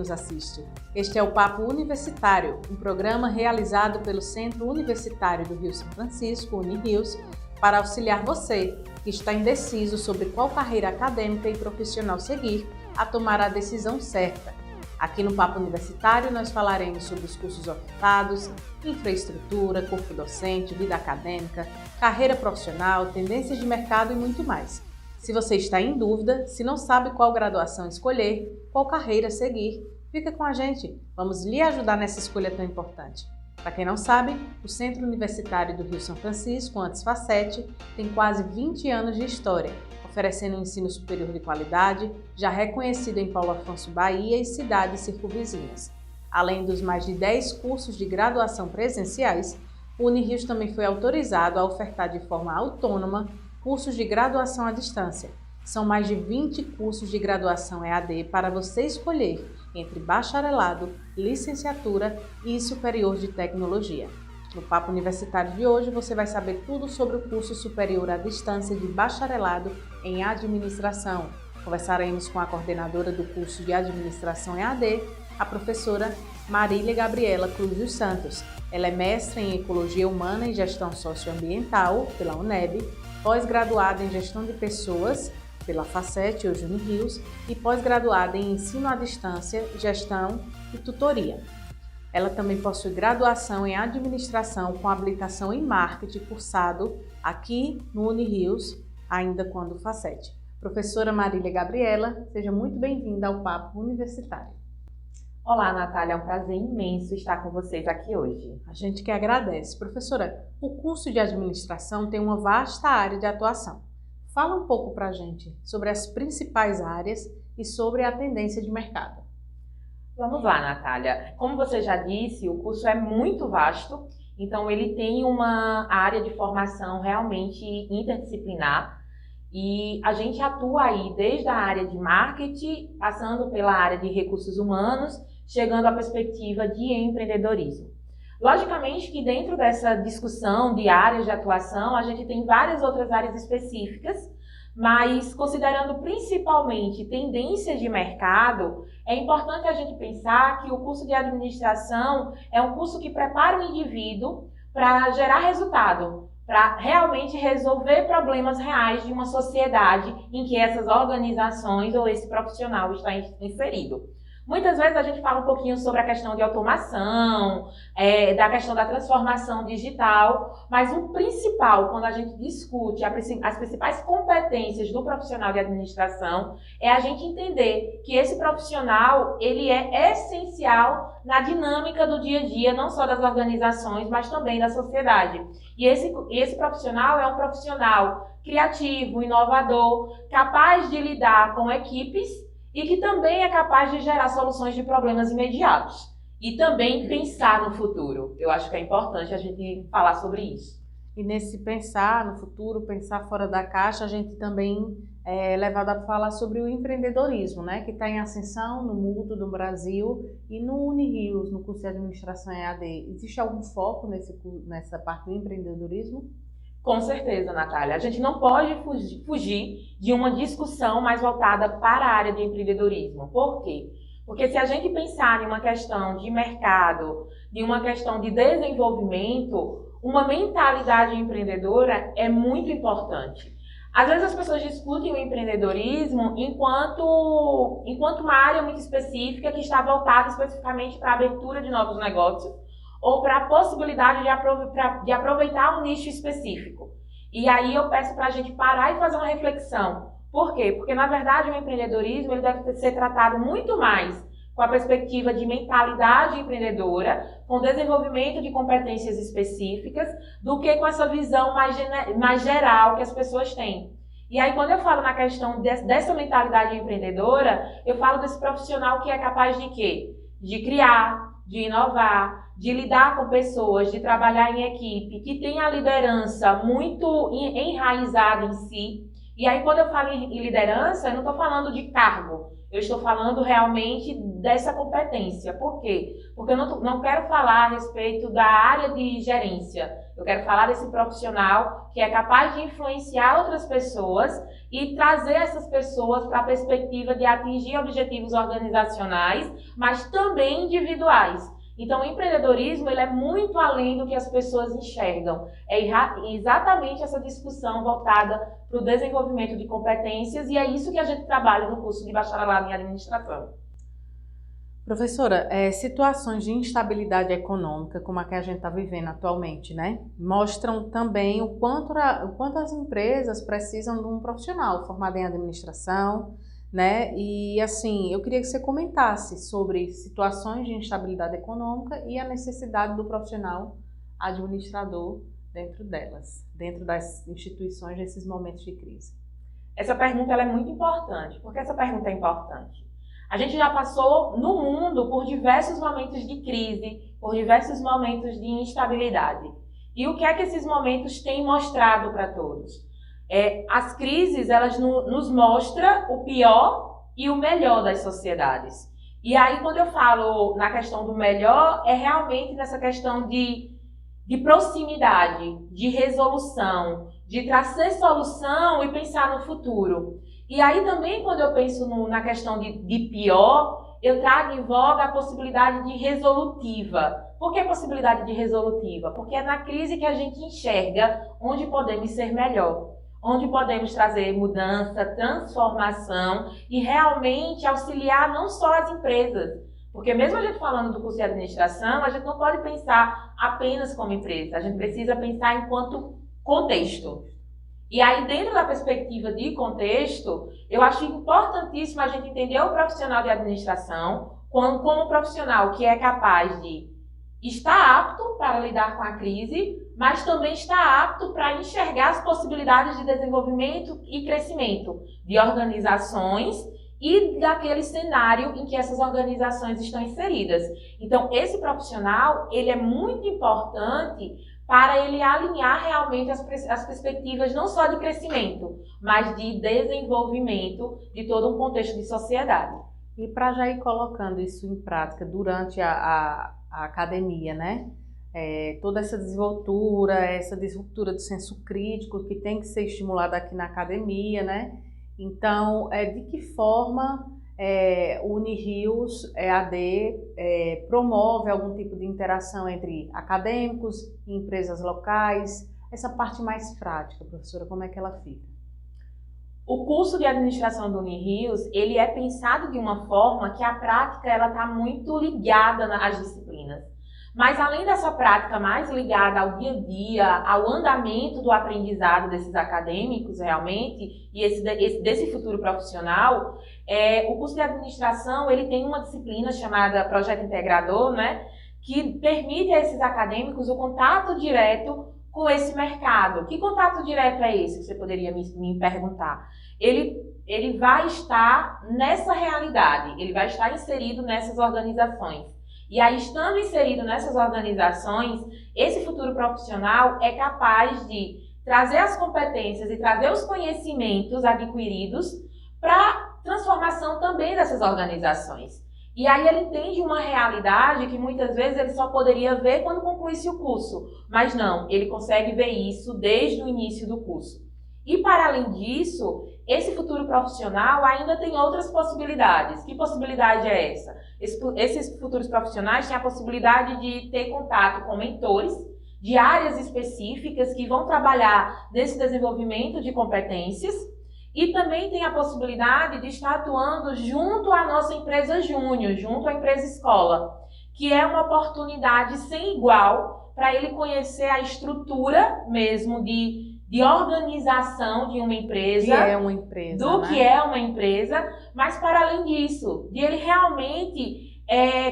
nos assiste. Este é o Papo Universitário, um programa realizado pelo Centro Universitário do Rio São Francisco, UniRios, para auxiliar você que está indeciso sobre qual carreira acadêmica e profissional seguir a tomar a decisão certa. Aqui no Papo Universitário nós falaremos sobre os cursos ofertados, infraestrutura, corpo docente, vida acadêmica, carreira profissional, tendências de mercado e muito mais. Se você está em dúvida, se não sabe qual graduação escolher, qual carreira seguir, fica com a gente, vamos lhe ajudar nessa escolha tão importante. Para quem não sabe, o Centro Universitário do Rio São Francisco, antes Facete, tem quase 20 anos de história, oferecendo um ensino superior de qualidade, já reconhecido em Paulo Afonso, Bahia e cidades circunvizinhas. Além dos mais de 10 cursos de graduação presenciais, o UniRios também foi autorizado a ofertar de forma autônoma cursos de graduação à distância. São mais de 20 cursos de graduação EAD para você escolher entre bacharelado, licenciatura e superior de tecnologia. No Papo Universitário de hoje você vai saber tudo sobre o curso superior à distância de bacharelado em administração. Conversaremos com a coordenadora do curso de administração EAD, a professora Marília Gabriela Cruz dos Santos. Ela é mestre em Ecologia Humana e Gestão Socioambiental pela UNEB, pós-graduada em Gestão de Pessoas pela Facete, hoje UniRios, e pós-graduada em Ensino à Distância, Gestão e Tutoria. Ela também possui graduação em Administração com habilitação em Marketing cursado aqui no UniRios, ainda quando Facete. Professora Marília Gabriela, seja muito bem-vinda ao Papo Universitário. Olá, Natália, é um prazer imenso estar com vocês aqui hoje. A gente que agradece. Professora, o curso de administração tem uma vasta área de atuação. Fala um pouco para a gente sobre as principais áreas e sobre a tendência de mercado. Vamos lá, Natália. Como você já disse, o curso é muito vasto, então ele tem uma área de formação realmente interdisciplinar e a gente atua aí desde a área de marketing, passando pela área de recursos humanos, chegando à perspectiva de empreendedorismo. Logicamente que dentro dessa discussão de áreas de atuação, a gente tem várias outras áreas específicas, mas considerando principalmente tendências de mercado, é importante a gente pensar que o curso de administração é um curso que prepara o indivíduo para gerar resultado, para realmente resolver problemas reais de uma sociedade em que essas organizações ou esse profissional está inserido. Muitas vezes a gente fala um pouquinho sobre a questão de automação, da questão da transformação digital, mas o principal, quando a gente discute as principais competências do profissional de administração, é a gente entender que esse profissional, ele é essencial na dinâmica do dia a dia, não só das organizações, mas também da sociedade. E esse profissional é um profissional criativo, inovador, capaz de lidar com equipes, e que também é capaz de gerar soluções de problemas imediatos. E também pensar no futuro. Eu acho que é importante a gente falar sobre isso. E nesse pensar no futuro, pensar fora da caixa, a gente também é levado a falar sobre o empreendedorismo, né? Que está em ascensão no mundo do Brasil e no UniRios, no curso de administração EAD. Existe algum foco nessa parte do empreendedorismo? Com certeza, Natália. A gente não pode fugir de uma discussão mais voltada para a área do empreendedorismo. Por quê? Porque se a gente pensar em uma questão de mercado, de uma questão de desenvolvimento, uma mentalidade empreendedora é muito importante. Às vezes as pessoas discutem o empreendedorismo enquanto uma área muito específica que está voltada especificamente para a abertura de novos negócios, ou para a possibilidade de aproveitar um nicho específico. E aí eu peço para a gente parar e fazer uma reflexão. Por quê? Porque, na verdade, o empreendedorismo ele deve ser tratado muito mais com a perspectiva de mentalidade empreendedora, com desenvolvimento de competências específicas, do que com essa visão mais geral que as pessoas têm. E aí, quando eu falo na questão dessa mentalidade empreendedora, eu falo desse profissional que é capaz de quê? De criar, de inovar, de lidar com pessoas, de trabalhar em equipe, que tem a liderança muito enraizada em si. E aí, quando eu falo em liderança, eu não estou falando de cargo, eu estou falando realmente dessa competência. Por quê? Porque eu não quero falar a respeito da área de gerência. Eu quero falar desse profissional que é capaz de influenciar outras pessoas e trazer essas pessoas para a perspectiva de atingir objetivos organizacionais, mas também individuais. Então, o empreendedorismo ele é muito além do que as pessoas enxergam. É exatamente essa discussão voltada para o desenvolvimento de competências e é isso que a gente trabalha no curso de bacharelado em administração. Professora, situações de instabilidade econômica, como a que a gente está vivendo atualmente, né, mostram também o quanto as empresas precisam de um profissional formado em administração, né? E assim, eu queria que você comentasse sobre situações de instabilidade econômica e a necessidade do profissional administrador dentro delas, dentro das instituições nesses momentos de crise. Essa pergunta ela é muito importante. Por que essa pergunta é importante? A gente já passou no mundo por diversos momentos de crise, por diversos momentos de instabilidade. E o que é que esses momentos têm mostrado para todos? As crises, elas nos mostram o pior e o melhor das sociedades. E aí, quando eu falo na questão do melhor, é realmente nessa questão de proximidade, de resolução, de trazer solução e pensar no futuro. E aí também, quando eu penso na questão de pior, eu trago em voga a possibilidade de resolutiva. Por que a possibilidade de resolutiva? Porque é na crise que a gente enxerga onde podemos ser melhor, onde podemos trazer mudança, transformação e realmente auxiliar não só as empresas. Porque mesmo a gente falando do curso de administração, a gente não pode pensar apenas como empresa, a gente precisa pensar enquanto contexto. E aí, dentro da perspectiva de contexto, eu acho importantíssimo a gente entender o profissional de administração como profissional que é capaz de estar apto para lidar com a crise, mas também está apto para enxergar as possibilidades de desenvolvimento e crescimento de organizações e daquele cenário em que essas organizações estão inseridas. Então, esse profissional, ele é muito importante para ele alinhar realmente as perspectivas não só de crescimento, mas de desenvolvimento de todo um contexto de sociedade. E para já ir colocando isso em prática durante a academia, né? Toda essa desenvoltura do senso crítico que tem que ser estimulada aqui na academia, né? Então, de que forma o Unirius EAD promove algum tipo de interação entre acadêmicos e empresas locais? Essa parte mais prática, professora, como é que ela fica? O curso de administração do Unirius, ele é pensado de uma forma que a prática ela está muito ligada às disciplinas. Mas além dessa prática mais ligada ao dia a dia, ao andamento do aprendizado desses acadêmicos realmente, e desse futuro profissional, o curso de administração ele tem uma disciplina chamada Projeto Integrador, né, que permite a esses acadêmicos o contato direto com esse mercado. Que contato direto é esse? Você poderia me perguntar. Ele vai estar nessa realidade, ele vai estar inserido nessas organizações. E aí, estando inserido nessas organizações, esse futuro profissional é capaz de trazer as competências e trazer os conhecimentos adquiridos para a transformação também dessas organizações. E aí ele entende uma realidade que muitas vezes ele só poderia ver quando concluísse o curso. Mas não, ele consegue ver isso desde o início do curso. E para além disso, esse futuro profissional ainda tem outras possibilidades. Que possibilidade é essa? Esses futuros profissionais têm a possibilidade de ter contato com mentores de áreas específicas que vão trabalhar nesse desenvolvimento de competências e também tem a possibilidade de estar atuando junto à nossa empresa júnior, junto à empresa escola, que é uma oportunidade sem igual para ele conhecer a estrutura mesmo de organização de uma empresa. Que é uma empresa, do né? que é uma empresa, mas para além disso, de ele realmente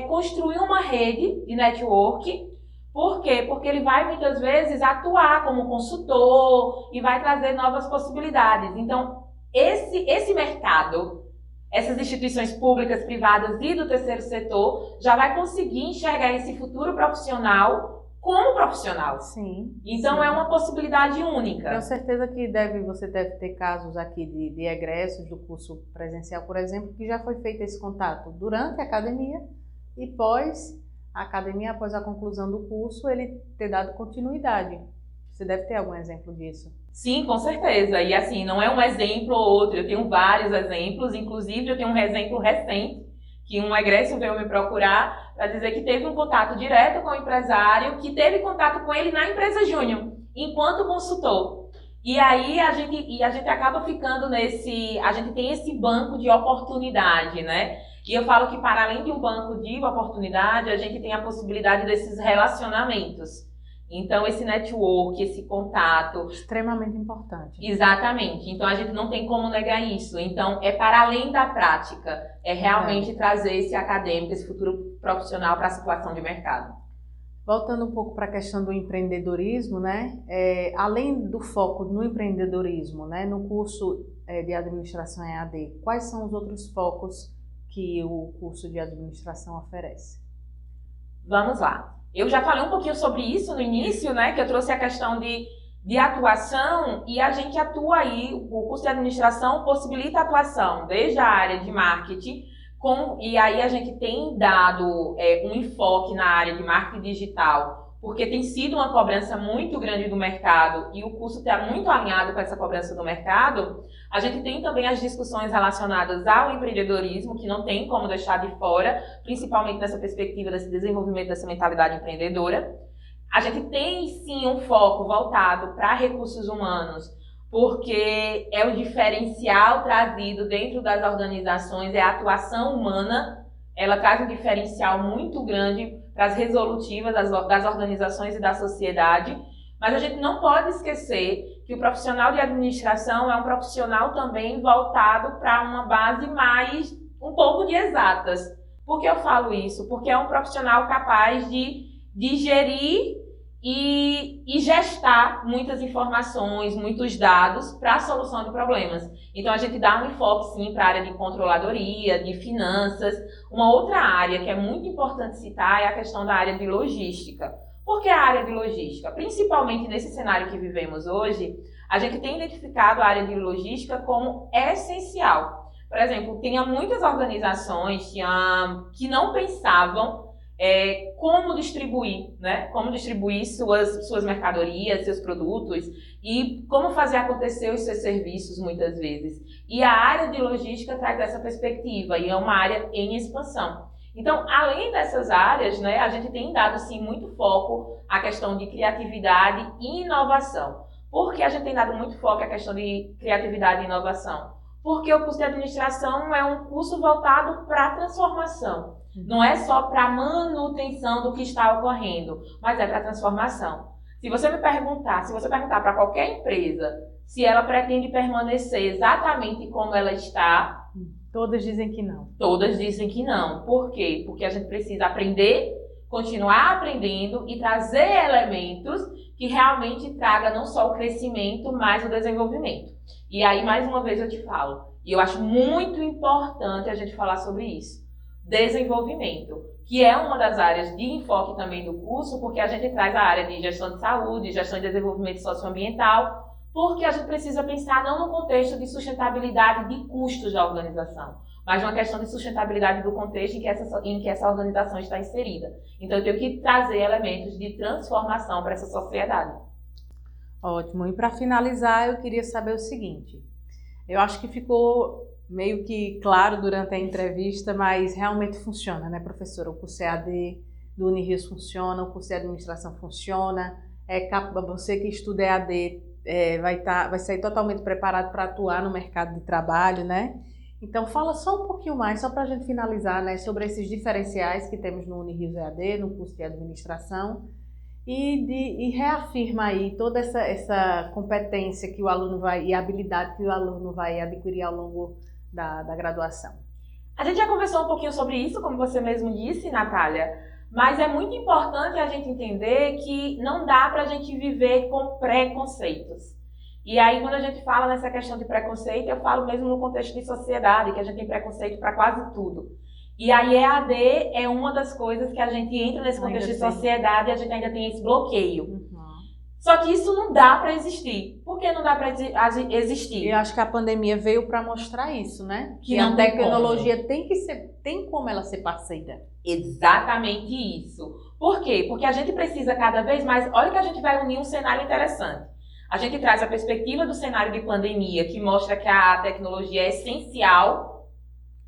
construir uma rede de network. Por quê? Porque ele vai muitas vezes atuar como consultor e vai trazer novas possibilidades. Então, esse mercado, essas instituições públicas, privadas e do terceiro setor, já vai conseguir enxergar esse futuro profissional como profissional. Sim. Então, sim. é uma possibilidade única. Tenho certeza que você deve ter casos aqui de egressos do curso presencial, por exemplo, que já foi feito esse contato durante a academia e pós a academia, após a conclusão do curso, ele ter dado continuidade. Você deve ter algum exemplo disso. Sim, com certeza. E assim, não é um exemplo ou outro, eu tenho vários exemplos, inclusive eu tenho um exemplo recente, que um egresso veio me procurar para dizer que teve um contato direto com o empresário, que teve contato com ele na empresa júnior, enquanto consultor. E aí a gente acaba ficando a gente tem esse banco de oportunidade, né? E eu falo que para além de um banco de oportunidade, a gente tem a possibilidade desses relacionamentos. Então, esse network, esse contato... Extremamente importante. Exatamente. Então, a gente não tem como negar isso. Então, é para além da prática. É realmente trazer esse acadêmico, esse futuro profissional para a situação de mercado. Voltando um pouco para a questão do empreendedorismo, né? Além do foco no empreendedorismo, né? No curso de administração EAD, quais são os outros focos que o curso de administração oferece? Vamos lá. Eu já falei um pouquinho sobre isso no início, né? Que eu trouxe a questão de atuação e a gente atua aí, o curso de administração possibilita a atuação desde a área de marketing, e aí a gente tem dado um enfoque na área de marketing digital, porque tem sido uma cobrança muito grande do mercado e o curso está muito alinhado com essa cobrança do mercado. A gente tem também as discussões relacionadas ao empreendedorismo, que não tem como deixar de fora, principalmente nessa perspectiva desse desenvolvimento dessa mentalidade empreendedora. A gente tem sim um foco voltado para recursos humanos, porque é o diferencial trazido dentro das organizações, é a atuação humana, ela traz um diferencial muito grande para as resolutivas das organizações e da sociedade, mas a gente não pode esquecer que o profissional de administração é um profissional também voltado para uma base mais, um pouco de exatas. Por que eu falo isso? Porque é um profissional capaz de gerir e gestar muitas informações, muitos dados para a solução de problemas. Então, a gente dá um enfoque, sim, para a área de controladoria, de finanças. Uma outra área que é muito importante citar é a questão da área de logística. Por que a área de logística? Principalmente nesse cenário que vivemos hoje, a gente tem identificado a área de logística como essencial. Por exemplo, tinha muitas organizações que não pensavam como distribuir, né? Como distribuir suas mercadorias, seus produtos e como fazer acontecer os seus serviços muitas vezes. E a área de logística traz essa perspectiva e é uma área em expansão. Então, além dessas áreas, né, a gente tem dado sim muito foco à questão de criatividade e inovação. Por que a gente tem dado muito foco à questão de criatividade e inovação? Porque o curso de administração é um curso voltado para a transformação. Não é só para manutenção do que está ocorrendo, mas é para a transformação. Se você perguntar para qualquer empresa se ela pretende permanecer exatamente como ela está, todas dizem que não. Todas dizem que não. Por quê? Porque a gente precisa aprender, continuar aprendendo e trazer elementos que realmente traga não só o crescimento, mas o desenvolvimento. E aí, mais uma vez, eu te falo, e eu acho muito importante a gente falar sobre isso. Desenvolvimento, que é uma das áreas de enfoque também do curso, porque a gente traz a área de gestão de saúde, gestão de desenvolvimento socioambiental, porque a gente precisa pensar não no contexto de sustentabilidade de custos da organização, mas uma questão de sustentabilidade do contexto em que essa organização está inserida. Então, eu tenho que trazer elementos de transformação para essa sociedade. Ótimo. E para finalizar, eu queria saber o seguinte. Eu acho que ficou meio que claro durante a entrevista, mas realmente funciona, né, professora? O curso EAD do Unirios funciona, o curso de administração funciona, você que estuda EAD vai sair totalmente preparado para atuar no mercado de trabalho, né? Então, fala só um pouquinho mais, só para a gente finalizar, né, sobre esses diferenciais que temos no Unirios EAD, no curso de administração, e reafirma aí toda essa competência que o aluno e habilidade que o aluno vai adquirir ao longo da graduação. A gente já conversou um pouquinho sobre isso, como você mesmo disse, Natália, mas é muito importante a gente entender que não dá para a gente viver com preconceitos. E aí, quando a gente fala nessa questão de preconceito, eu falo mesmo no contexto de sociedade, que a gente tem preconceito para quase tudo. E a EAD é uma das coisas que a gente entra nesse contexto de sociedade e a gente ainda tem esse bloqueio. Só que isso não dá para existir. Por que não dá para existir? Eu acho que a pandemia veio para mostrar isso, né? Que a tecnologia tem como ela ser parceira. Exatamente isso. Por quê? Porque a gente precisa cada vez mais... Olha que a gente vai unir um cenário interessante. A gente traz a perspectiva do cenário de pandemia, que mostra que a tecnologia é essencial.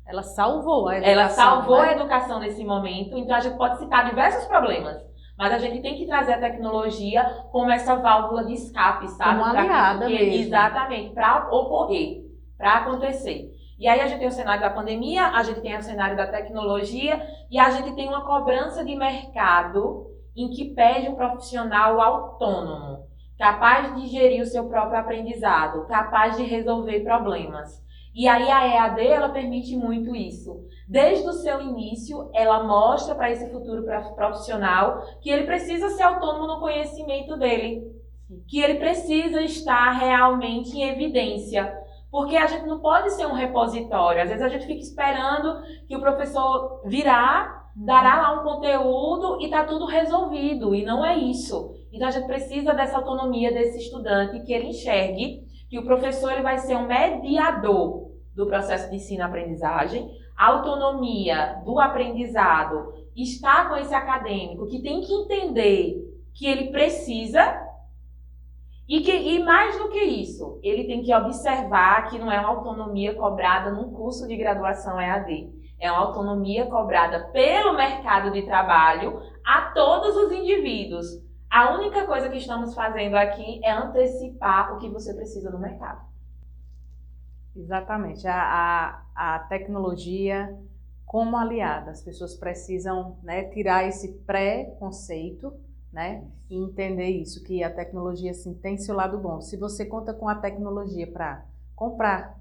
Ela salvou a educação. Ela salvou a educação nesse momento. Então, a gente pode citar diversos problemas. Mas a gente tem que trazer a tecnologia como essa válvula de escape, sabe? Como aliada mesmo. Exatamente, para ocorrer, para acontecer. E aí a gente tem o cenário da pandemia, a gente tem o cenário da tecnologia e a gente tem uma cobrança de mercado em que pede um profissional autônomo, capaz de gerir o seu próprio aprendizado, capaz de resolver problemas. E aí a EAD, ela permite muito isso. Desde o seu início, ela mostra para esse futuro profissional que ele precisa ser autônomo no conhecimento dele, que ele precisa estar realmente em evidência. Porque a gente não pode ser um repositório. Às vezes a gente fica esperando que o professor virá, dará lá um conteúdo e está tudo resolvido. E não é isso. Então a gente precisa dessa autonomia desse estudante, que ele enxergue que o professor ele vai ser um mediador do processo de ensino-aprendizagem, a autonomia do aprendizado está com esse acadêmico que tem que entender que ele precisa e mais do que isso, ele tem que observar que não é uma autonomia cobrada num curso de graduação EAD, é uma autonomia cobrada pelo mercado de trabalho a todos os indivíduos. A única coisa que estamos fazendo aqui é antecipar o que você precisa no mercado. Exatamente. A tecnologia como aliada. As pessoas precisam, né, tirar esse pré-conceito, né, e entender isso, que a tecnologia assim, tem seu lado bom. Se você conta com a tecnologia para comprar,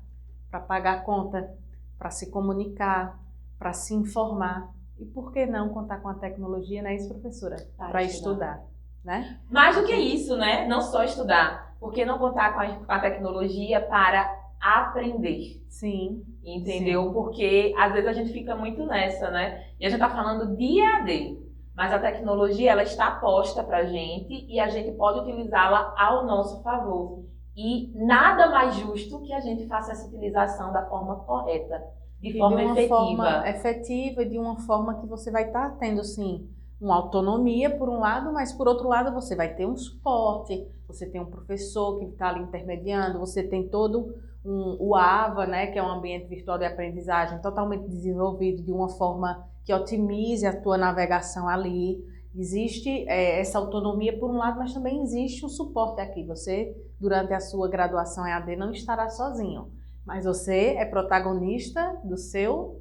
para pagar conta, para se comunicar, para se informar, e por que não contar com a tecnologia, né, isso, professora? Para estudar. Né? Mais do que isso, né? Não só estudar. Por que não contar com a tecnologia para aprender? Sim. Entendeu? Sim. Porque às vezes a gente fica muito nessa, né? E a gente tá falando de EAD, mas a tecnologia ela está posta pra gente e a gente pode utilizá-la ao nosso favor. E nada mais justo que a gente faça essa utilização da forma correta, de forma efetiva. Forma efetiva, de uma forma que você vai estar tendo, sim, uma autonomia por um lado, mas por outro lado você vai ter um suporte, você tem um professor que está ali intermediando, você tem todo o AVA, né, que é um ambiente virtual de aprendizagem totalmente desenvolvido de uma forma que otimize a tua navegação ali. Existe essa autonomia por um lado, mas também existe um suporte aqui. Você, durante a sua graduação EAD, não estará sozinho, mas você é protagonista do seu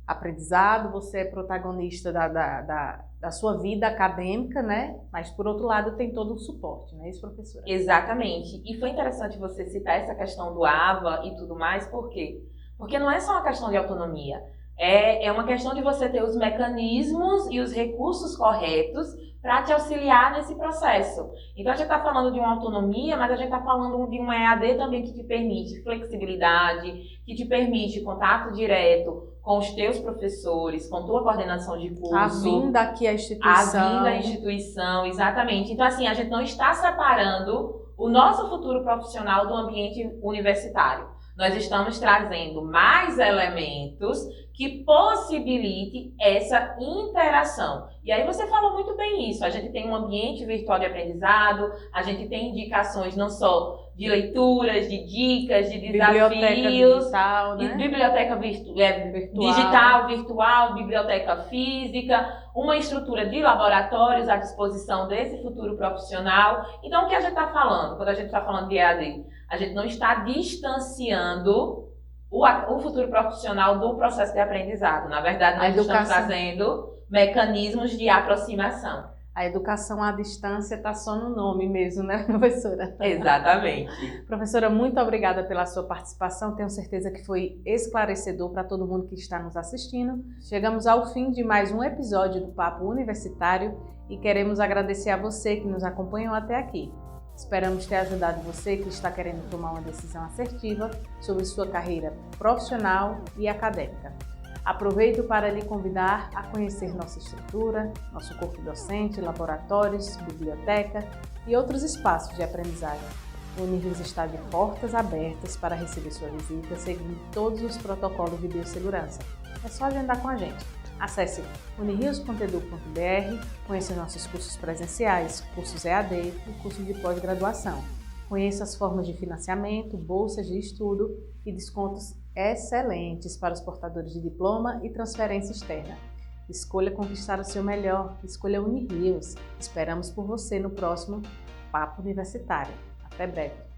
aprendizado, você é protagonista da sua vida acadêmica, né? Mas, por outro lado, tem todo o suporte, não é isso, professora? Exatamente. E foi interessante você citar essa questão do AVA e tudo mais, por quê? Porque não é só uma questão de autonomia, é uma questão de você ter os mecanismos e os recursos corretos para te auxiliar nesse processo. Então, a gente está falando de uma autonomia, mas a gente está falando de uma EAD também que te permite flexibilidade, que te permite contato direto com os teus professores, com tua coordenação de curso. A vinda aqui à instituição. A vinda à instituição, exatamente. Então, assim, a gente não está separando o nosso futuro profissional do ambiente universitário. Nós estamos trazendo mais elementos que possibilite essa interação. E aí você falou muito bem isso, a gente tem um ambiente virtual de aprendizado, a gente tem indicações não só de leituras, de dicas, de desafios, biblioteca digital, né? Biblioteca digital, virtual, biblioteca física, uma estrutura de laboratórios à disposição desse futuro profissional. Então, o que a gente está falando, quando a gente está falando de EAD? A gente não está distanciando o futuro profissional do processo de aprendizado. Na verdade, nós estamos trazendo mecanismos de aproximação. A educação à distância está só no nome mesmo, né, professora? Exatamente. Professora, muito obrigada pela sua participação. Tenho certeza que foi esclarecedor para todo mundo que está nos assistindo. Chegamos ao fim de mais um episódio do Papo Universitário e queremos agradecer a você que nos acompanhou até aqui. Esperamos ter ajudado você que está querendo tomar uma decisão assertiva sobre sua carreira profissional e acadêmica. Aproveito para lhe convidar a conhecer nossa estrutura, nosso corpo docente, laboratórios, biblioteca e outros espaços de aprendizagem. O Unirios está de portas abertas para receber sua visita, seguindo todos os protocolos de biossegurança. É só agendar com a gente. Acesse unirios.edu.br, conheça nossos cursos presenciais, cursos EAD e cursos de pós-graduação. Conheça as formas de financiamento, bolsas de estudo e descontos excelentes para os portadores de diploma e transferência externa. Escolha conquistar o seu melhor, escolha Unirios. Esperamos por você no próximo Papo Universitário. Até breve!